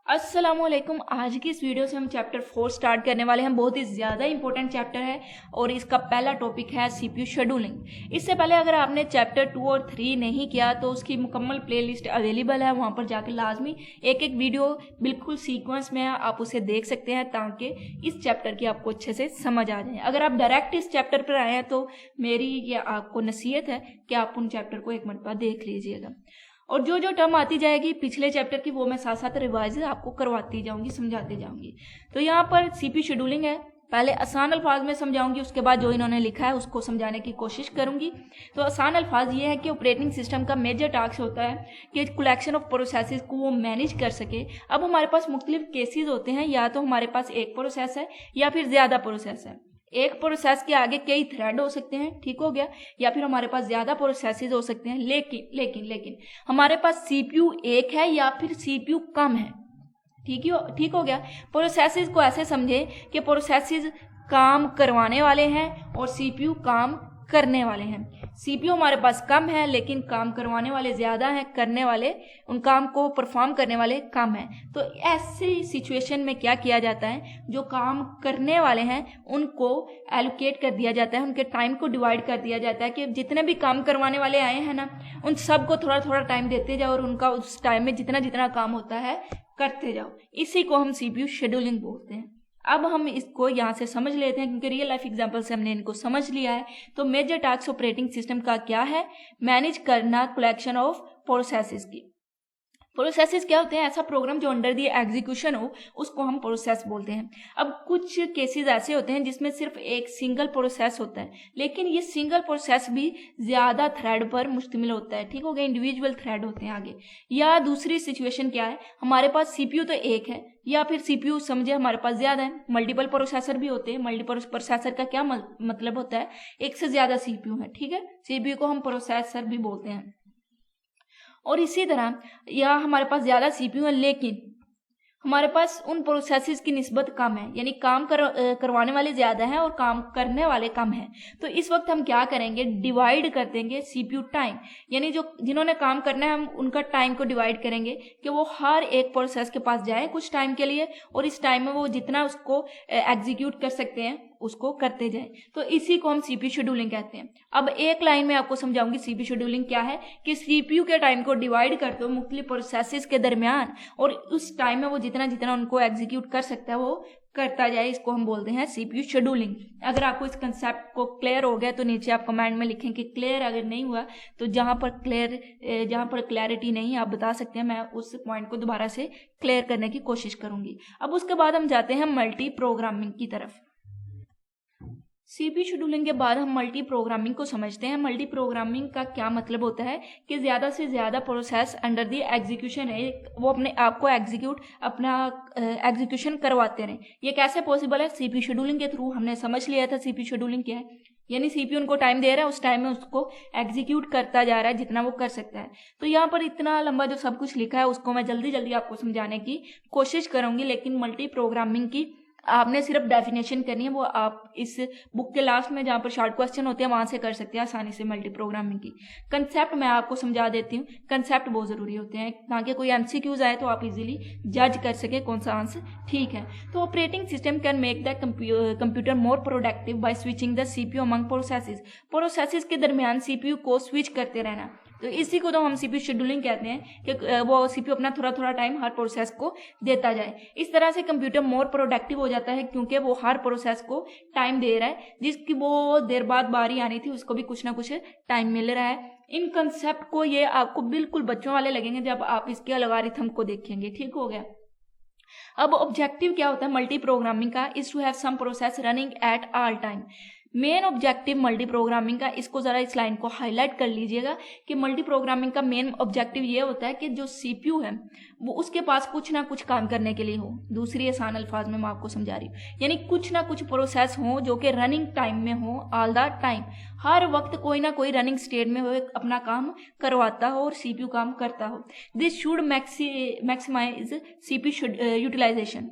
अस्सलामुअलैकुम। आज की इस वीडियो से हम चैप्टर 4 स्टार्ट करने वाले हैं। बहुत ही ज़्यादा इंपॉर्टेंट चैप्टर है और इसका पहला टॉपिक है सीपीयू शेड्यूलिंग। इससे पहले अगर आपने चैप्टर 2 और 3 नहीं किया तो उसकी मुकम्मल प्लेलिस्ट अवेलेबल है, वहाँ पर जाकर लाजमी एक एक वीडियो बिल्कुल सीक्वेंस में है, आप उसे देख सकते हैं ताकि इस चैप्टर की आपको अच्छे से समझ आ जाए। अगर आप डायरेक्ट इस चैप्टर पर आए हैं तो मेरी ये आपको नसीहत है कि आप उन चैप्टर को एक मरतबा देख लीजिएगा और जो जो टर्म आती जाएगी पिछले चैप्टर की वो मैं साथ साथ रिवाइज आपको करवाती जाऊंगी, समझाती जाऊंगी। तो यहाँ पर सीपी शेड्यूलिंग है, पहले आसान अल्फाज में समझाऊंगी, उसके बाद जो इन्होंने लिखा है उसको समझाने की कोशिश करूंगी। तो आसान अल्फाज ये है कि ऑपरेटिंग सिस्टम का मेजर टास्क होता है कि कलेक्शन ऑफ प्रोसेसेस को वो मैनेज कर सके। अब हमारे पास मुख्तलिफ केसेस होते हैं, या तो हमारे पास एक प्रोसेस है या फिर ज़्यादा प्रोसेस है। एक प्रोसेस के आगे कई थ्रेड हो सकते हैं, ठीक हो गया, या फिर हमारे पास ज्यादा प्रोसेसेस हो सकते हैं। लेकिन लेकिन लेकिन हमारे पास सीपीयू एक है या फिर सीपीयू कम है। ठीक हो गया। प्रोसेसेस को ऐसे समझे कि प्रोसेसेस काम करवाने वाले हैं और सीपीयू काम करने वाले हैं। सीपीयू हमारे पास कम है लेकिन काम करवाने वाले ज्यादा हैं, करने वाले उन काम को परफॉर्म करने वाले कम हैं। तो ऐसी सिचुएशन में क्या किया जाता है, जो काम करने वाले हैं उनको एलोकेट कर दिया जाता है, उनके टाइम को डिवाइड कर दिया जाता है कि जितने भी काम करवाने वाले आए हैं ना, उन सबको थोड़ा थोड़ा टाइम देते जाओ और उनका उस टाइम में जितना जितना काम होता है करते जाओ। इसी को हम सीपीयू शेड्यूलिंग बोलते हैं। अब हम इसको यहाँ से समझ लेते हैं क्योंकि रियल लाइफ एग्जांपल से हमने इनको समझ लिया है। तो मेजर टास्क ऑपरेटिंग सिस्टम का क्या है? मैनेज करना कलेक्शन ऑफ प्रोसेसेस की। प्रोसेसेस क्या होते हैं? ऐसा प्रोग्राम जो अंडर दी एग्जीक्यूशन हो उसको हम प्रोसेस बोलते हैं। अब कुछ केसेस ऐसे होते हैं जिसमें सिर्फ एक सिंगल प्रोसेस होता है, लेकिन ये सिंगल प्रोसेस भी ज्यादा थ्रेड पर मुश्तमिल होता है, ठीक हो गया, इंडिविजुअल थ्रेड होते हैं आगे। या दूसरी सिचुएशन क्या है, हमारे पास सीपीयू तो एक है या फिर सीपीयू समझे हमारे पास ज्यादा है, मल्टीपल प्रोसेसर भी होते हैं। मल्टीपल प्रोसेसर का क्या मतलब होता है? एक से ज्यादा सीपीयू है, ठीक है। सीपीयू को हम प्रोसेसर भी बोलते हैं। और इसी तरह या हमारे पास ज्यादा सीपीयू है लेकिन हमारे पास उन प्रोसेसेस की निस्बत कम है, यानी काम करवाने वाले ज्यादा हैं और काम करने वाले कम हैं। तो इस वक्त हम क्या करेंगे, डिवाइड कर देंगे सीपीयू टाइम, यानी जो जिन्होंने काम करना है हम उनका टाइम को डिवाइड करेंगे कि वो हर एक प्रोसेस के पास जाए कुछ टाइम के लिए और इस टाइम में वो जितना उसको एग्जीक्यूट कर सकते हैं उसको करते जाए। तो इसी को हम सीपीयू शेड्यूलिंग कहते हैं। अब एक लाइन में आपको समझाऊंगी सीपीयू शेड्यूलिंग क्या है, कि सीपीयू के टाइम को डिवाइड कर दो मुख्तलिफ प्रोसेसेस के दरमियान और उस टाइम में वो जितना जितना उनको एग्जीक्यूट कर सकता है वो करता जाए। इसको हम बोलते हैं सीपीयू शेड्यूलिंग। अगर आपको इस कंसेप्ट को क्लियर हो गया तो नीचे आप कमेंट में लिखें कि क्लियर। अगर नहीं हुआ तो जहां पर क्लैरिटी नहीं आप बता सकते हैं, मैं उस पॉइंट को दोबारा से क्लियर करने की कोशिश करूंगी। अब उसके बाद हम जाते हैं मल्टी प्रोग्रामिंग की तरफ। सीपीयू शेड्यूलिंग के बाद हम मल्टी प्रोग्रामिंग को समझते हैं। मल्टी प्रोग्रामिंग का क्या मतलब होता है कि ज्यादा से ज्यादा प्रोसेस अंडर दी एग्जीक्यूशन है, वो अपने आप को अपना एग्जीक्यूशन करवाते रहे। ये कैसे पॉसिबल है? सीपीयू शेड्यूलिंग के थ्रू। हमने समझ लिया था सीपीयू शेड्यूलिंग क्या है, यानी सीपीयू उनको टाइम दे रहा है, उस टाइम में उसको एग्जीक्यूट करता जा रहा है जितना वो कर सकता है। तो यहाँ पर इतना लंबा जो सब कुछ लिखा है उसको मैं जल्दी जल्दी आपको समझाने की कोशिश करूंगी, लेकिन मल्टी प्रोग्रामिंग की आपने सिर्फ डेफिनेशन करनी है, वो आप इस बुक के लास्ट में जहाँ पर शॉर्ट क्वेश्चन होते हैं वहां से कर सकते हैं आसानी से। मल्टी प्रोग्रामिंग की कंसेप्ट मैं आपको समझा देती हूँ। कंसेप्ट बहुत जरूरी होते हैं ताकि कोई एमसीक्यूज आए तो आप इजीली जज कर सके कौन सा आंसर ठीक है। तो operating system can make the computer more productive by switching the CPU among processes के दरमियान सीपीयू को स्विच करते रहना। तो इसी को तो हम सीपीयू शेड्यूलिंग कहते हैं कि वो सीपीयू अपना थोड़ा थोड़ा टाइम हर प्रोसेस को देता जाए। इस तरह से कंप्यूटर मोर प्रोडक्टिव हो जाता है क्योंकि वो हर प्रोसेस को टाइम दे रहा है, जिसकी वो देर बाद बारी आनी थी उसको भी कुछ ना कुछ टाइम मिल रहा है। इन कंसेप्ट को ये आपको बिल्कुल बच्चों वाले लगेंगे जब आप इसके अलगारिथम को देखेंगे, ठीक हो गया। अब ऑब्जेक्टिव क्या होता है मल्टी प्रोग्रामिंग का? Is to have some process running at all time. Main objective multi programming का, इसको जरा इस लाइन को हाईलाइट कर लीजिएगा कि मल्टी प्रोग्रामिंग का मेन ऑब्जेक्टिव ये होता है कि जो सीपीयू है वो उसके पास कुछ ना कुछ काम करने के लिए हो। दूसरी आसान अल्फाज में मैं आपको समझा रही हूँ, यानी कुछ ना कुछ प्रोसेस हो जो कि रनिंग टाइम में हो, ऑल द टाइम, हर वक्त कोई ना कोई रनिंग स्टेट में हो, अपना काम करवाता हो और सीपीयू काम करता हो। This should maximise CPU utilisation.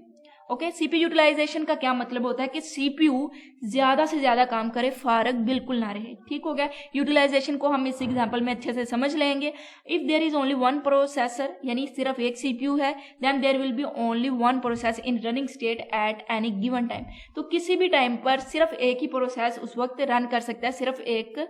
Okay, CPU utilisation का क्या मतलब होता है कि सीपीयू ज्यादा से ज्यादा काम करे, फारग बिल्कुल ना रहे। ठीक हो गया। यूटिलाइजेशन को हम इस एग्जांपल में अच्छे से समझ लेंगे। If there is only one processor, यानी सिर्फ एक सीपीयू है, then there will be only one process in running state at any given time. तो किसी भी टाइम पर सिर्फ एक ही प्रोसेस उस वक्त रन कर सकता है, सिर्फ एक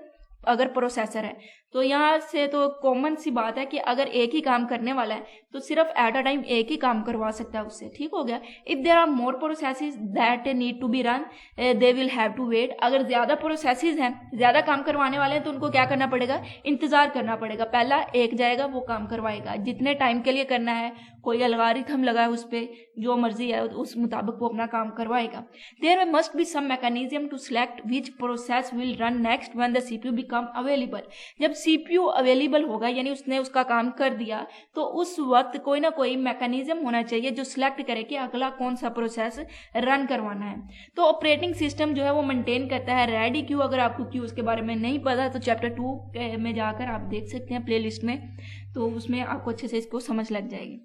अगर प्रोसेसर है। तो यहाँ से तो कॉमन सी बात है कि अगर एक ही काम करने वाला है तो सिर्फ एट अ टाइम एक ही काम करवा सकता है उससे। ठीक हो गया। If there are more processes that need to be run, they will have to wait. अगर ज्यादा प्रोसेसेस हैं, ज्यादा काम करवाने वाले हैं, तो उनको क्या करना पड़ेगा, इंतजार करना पड़ेगा। पहला एक जाएगा, वो काम करवाएगा, जितने टाइम के लिए करना है, कोई अलगारिथम लगा है उस पर, जो मर्जी है उस मुताबिक वो अपना काम करवाएगा। There must be some mechanism to select which process will run next when the CPU become available. जब सीपीयू अवेलेबल होगा, यानी उसने उसका काम कर दिया, तो उस वक्त कोई ना कोई मैकेनिज्म होना चाहिए जो सिलेक्ट करे कि अगला कौन सा प्रोसेस रन करवाना है। तो ऑपरेटिंग सिस्टम जो है वो मेंटेन करता है रेडी क्यू। अगर आपको क्यू उसके बारे में नहीं पता तो चैप्टर 2 में जाकर आप देख सकते हैं प्लेलिस्ट में, तो उसमें आपको अच्छे से इसको समझ लग जाएगी।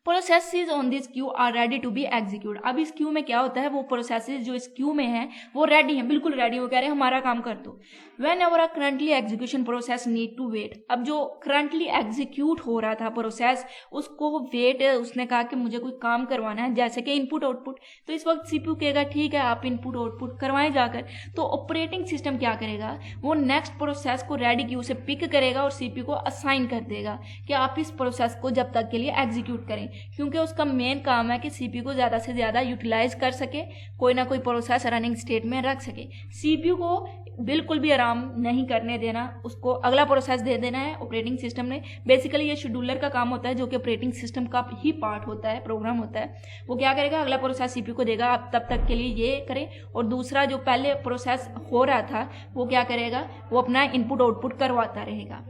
Processes on this queue are ready to be execute. अब इस क्यू में क्या होता है, वो प्रोसेसेस जो इस क्यू में है वो रेडी हैं, बिल्कुल रेडी, वो कह रहे हैं हमारा काम कर दो। Whenever a currently execution process need to wait. अब जो करंटली एग्जीक्यूट हो रहा था प्रोसेस, उसको वेट, उसने कहा कि मुझे कोई काम करवाना है, जैसे कि इनपुट आउटपुट, तो इस वक्त सीपीयू कहेगा ठीक है आप इनपुट आउटपुट करवाएं जाकर। तो ऑपरेटिंग सिस्टम क्या करेगा, वो नेक्स्ट प्रोसेस को रेडी क्यू से पिक करेगा और सीपीयू को असाइन कर देगा कि आप इस प्रोसेस को जब तक के लिए एग्जीक्यूट करें, क्योंकि उसका मेन काम है कि सीपीयू को ज्यादा से ज्यादा यूटिलाइज कर सके, कोई ना कोई प्रोसेस रनिंग स्टेट में रख सके। सीपीयू को बिल्कुल भी आराम नहीं करने देना, उसको अगला प्रोसेस दे देना है ऑपरेटिंग सिस्टम ने। बेसिकली ये शेड्यूलर का काम होता है, जो कि ऑपरेटिंग सिस्टम का ही पार्ट होता है, प्रोग्राम होता है। वो क्या करेगा, अगला प्रोसेस सीपीयू को देगा, आप तब तक के लिए ये करें, और दूसरा जो पहले प्रोसेस हो रहा था वो क्या करेगा, वो अपना इनपुट आउटपुट करवाता रहेगा।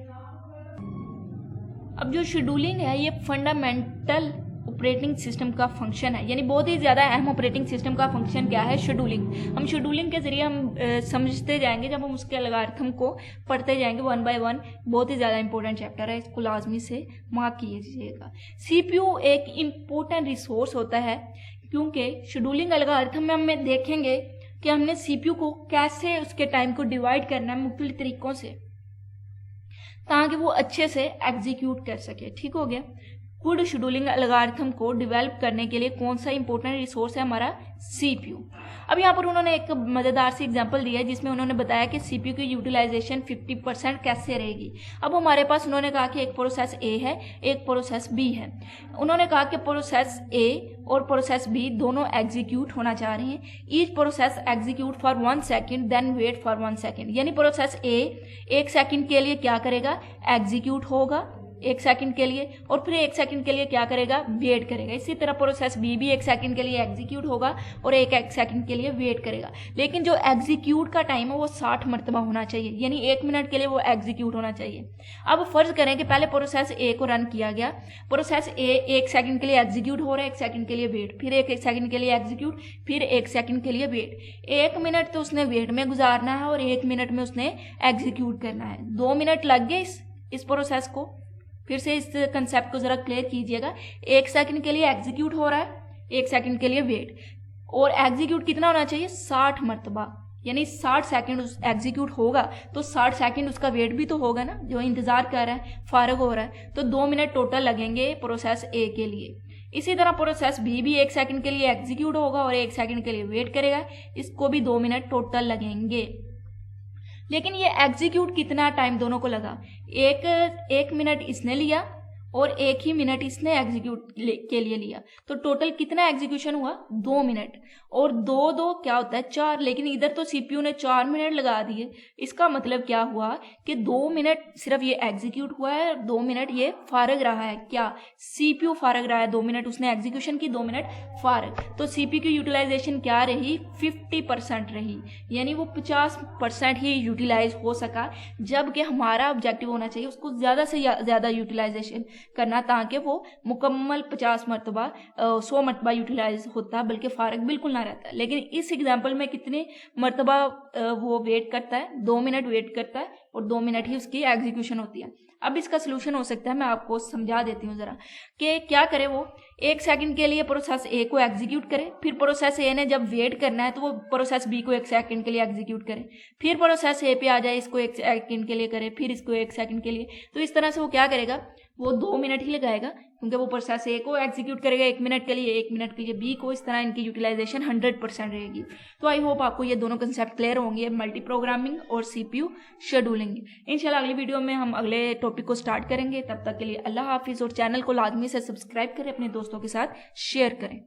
अब जो शेड्यूलिंग है ये फंडामेंटल ऑपरेटिंग सिस्टम का फंक्शन है, यानी बहुत ही ज़्यादा अहम ऑपरेटिंग सिस्टम का फंक्शन क्या है, शेड्यूलिंग। हम शेड्यूलिंग के जरिए हम समझते जाएंगे, जब हम उसके एल्गोरिथम को पढ़ते जाएंगे 1 by 1। बहुत ही ज़्यादा इंपॉर्टेंट चैप्टर है, इसको लाजमी से मार्क कीजिएगा। सीपीयू एक इम्पोर्टेंट रिसोर्स होता है, क्योंकि शेड्यूलिंग एल्गोरिथम में हम देखेंगे कि हमने सीपीयू को कैसे उसके टाइम को डिवाइड करना है मुख्तलिफ तरीकों से, ताकि वो अच्छे से एग्जीक्यूट कर सके। ठीक हो गया। गुड शेड्यूलिंग एल्गोरिथम को डेवलप करने के लिए कौन सा इंपॉर्टेंट रिसोर्स है, हमारा सीपीयू। अब यहाँ पर उन्होंने एक मजेदार सी एग्जांपल दिया है, जिसमें उन्होंने बताया कि सीपीयू की यूटिलाइजेशन 50% कैसे रहेगी। अब हमारे पास उन्होंने कहा कि एक प्रोसेस ए है, एक प्रोसेस बी है। उन्होंने कहा कि प्रोसेस ए और प्रोसेस बी दोनों एग्जीक्यूट होना चाह रहे हैं। Each process execute for 1 second then wait for 1 second, यानी प्रोसेस ए 1 सेकेंड के लिए क्या करेगा, एग्जीक्यूट होगा 1 सेकंड के लिए, और फिर 1 सेकंड के लिए क्या करेगा, वेट करेगा। इसी तरह प्रोसेस बी भी 1 सेकंड के लिए एग्जीक्यूट होगा और 1 सेकंड के लिए वेट करेगा। लेकिन जो एग्जीक्यूट का टाइम है वो 60 मरतबा होना चाहिए, यानी 1 मिनट के लिए वो एग्जीक्यूट होना चाहिए। अब फर्ज करें कि पहले प्रोसेस ए को रन किया गया, प्रोसेस ए 1 सेकंड के लिए एग्जीक्यूट हो रहा है, 1 सेकंड के लिए वेट, फिर 1 सेकंड के लिए एग्जीक्यूट, फिर 1 सेकंड के लिए वेट। 1 मिनट तो उसने वेट में गुजारना है और 1 मिनट में उसने एग्जीक्यूट करना है। 2 मिनट लग गए इस प्रोसेस को। फिर से इस कंसेप्ट को जरा क्लियर कीजिएगा। 1 सेकंड के लिए एग्जीक्यूट हो रहा है, 1 सेकंड के लिए वेट, और एग्जीक्यूट कितना होना चाहिए, 60 मरतबा, यानी 60 सेकंड उस एग्जीक्यूट होगा तो 60 सेकंड उसका वेट भी तो होगा ना, जो इंतजार कर रहा है, फारग हो रहा है। तो 2 मिनट टोटल लगेंगे प्रोसेस ए के लिए। इसी तरह प्रोसेस बी भी 1 सेकंड के लिए एग्जीक्यूट होगा और 1 सेकंड के लिए वेट करेगा, इसको भी 2 मिनट टोटल लगेंगे। लेकिन ये एग्जीक्यूट कितना टाइम दोनों को लगा, एक मिनट इसने लिया और 1 ही मिनट इसने एग्जीक्यूट के लिए लिया, तो टोटल कितना एग्जीक्यूशन हुआ, 2 मिनट। और 2 क्या होता है, 4, लेकिन इधर तो सीपीयू ने 4 मिनट लगा दिए। इसका मतलब क्या हुआ कि 2 मिनट सिर्फ ये एग्जीक्यूट हुआ है, 2 मिनट ये फारग रहा है। क्या, सीपीयू फारग रहा है, 2 मिनट उसने एग्जीक्यूशन की, 2 मिनट फारग। तो सीपीयू की यूटिलाइजेशन क्या रही, 50% रही, यानी वो 50% ही यूटिलाइज हो सका, जबकि हमारा ऑब्जेक्टिव होना चाहिए उसको ज्यादा से ज्यादा यूटिलाइजेशन। करना ताकि वो मुकम्मल 50 मरतबा 100 मरतबा यूटिलाइज होता, बल्कि फ़ारग बिल्कुल ना रहता। लेकिन इस एग्जाम्पल में कितने मरतबा वो वेट करता है, 2 मिनट वेट करता है और 2 मिनट ही उसकी एग्जीक्यूशन होती है। अब इसका सलूशन हो सकता है, मैं आपको समझा देती हूँ ज़रा कि क्या करे वो 1 सेकंड के लिए प्रोसेस ए को एग्जीक्यूट करे, फिर प्रोसेस ए ने जब वेट करना है तो वो प्रोसेस बी को 1 सेकंड के लिए एग्जीक्यूट करे, फिर प्रोसेस ए पे आ जाए, इसको 1 सेकंड के लिए करे, फिर इसको 1 सेकंड के लिए। तो इस तरह से वो क्या करेगा, वो 2 मिनट ही लगाएगा, क्योंकि वो प्रोसेस ए को एग्जीक्यूट करेगा 1 मिनट के लिए, 1 मिनट के लिए बी को। इस तरह इनकी यूटिलाइजेशन 100% रहेगी। तो आई होप आपको ये दोनों कंसेप्ट क्लियर होंगे, मल्टी प्रोग्रामिंग और CPU शेड्यूलिंग। इंशाल्लाह अगली वीडियो में हम अगले टॉपिक को स्टार्ट करेंगे। तब तक के लिए अल्लाह हाफिज़, और चैनल को लाजमी से सब्सक्राइब करें, अपने दोस्तों के साथ शेयर करें।